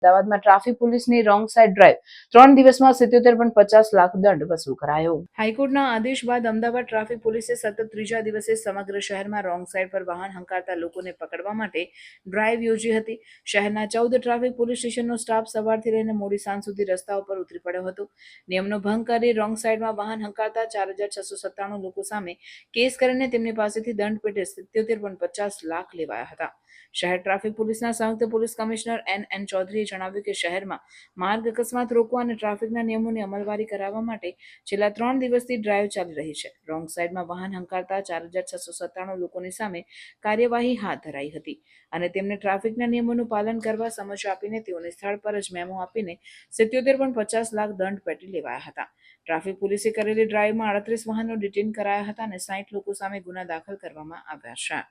અમદાવાદમાં ટ્રાફિક પોલીસની wrong side drive 3 દિવસમાં 77.50 લાખ દંડ વસૂલ કરાયો. હાઈકોર્ટના આદેશ બાદ અમદાવાદ ટ્રાફિક પોલીસે સતત ત્રીજા દિવસે સમગ્ર શહેરમાં રોંગ સાઇડ પર વાહન હંકારતા લોકોને પકડવા માટે ડ્રાઈવ યોજી હતી. શહેરના 14 ટ્રાફિક પોલીસ સ્ટેશનનો સ્ટાફ સવારથી લઈને મોડી સાંજ સુધી રસ્તા ઉપર ઉતરી પડ્યો હતો. નિયમનો ભંગ કરી રોંગ સાઇડમાં વાહન હંકારતા 4697 લોકો સામે કેસ કરીને તેમની પાસેથી દંડ પેટે 77.50 લાખ લેવાયા હતા. શહેર ટ્રાફિક પોલીસના સંયુક્ત પોલીસ કમિશનર એન ચૌધરીએ જણાવ્યું કે શહેરમાં માર્ગ અકસ્માત રોકવા અને ટ્રાફિકના નિયમોની અમલવારી કરાવવા માટે છેલ્લા 3 દિવસથી ડ્રાઈવ ચાલી રહી છે. રોંગ સાઇડમાં વાહન હંકારતા 4697 લોકોની સામે કાર્યવાહી હાથ ધરાઈ હતી અને તેમને ટ્રાફિકના નિયમોનું પાલન કરવા સમજ આપીને તેઓને સ્થળ પર જ મેમો આપીને 77.50 લાખ દંડ પેટી લેવાયા હતા. ટ્રાફિક પોલીસે કરેલી ડ્રાઈવમાં 38 વાહનો ડિટેઇન કરાયા હતા અને 60 લોકો સામે ગુના દાખલ કરવામાં આવ્યા છે.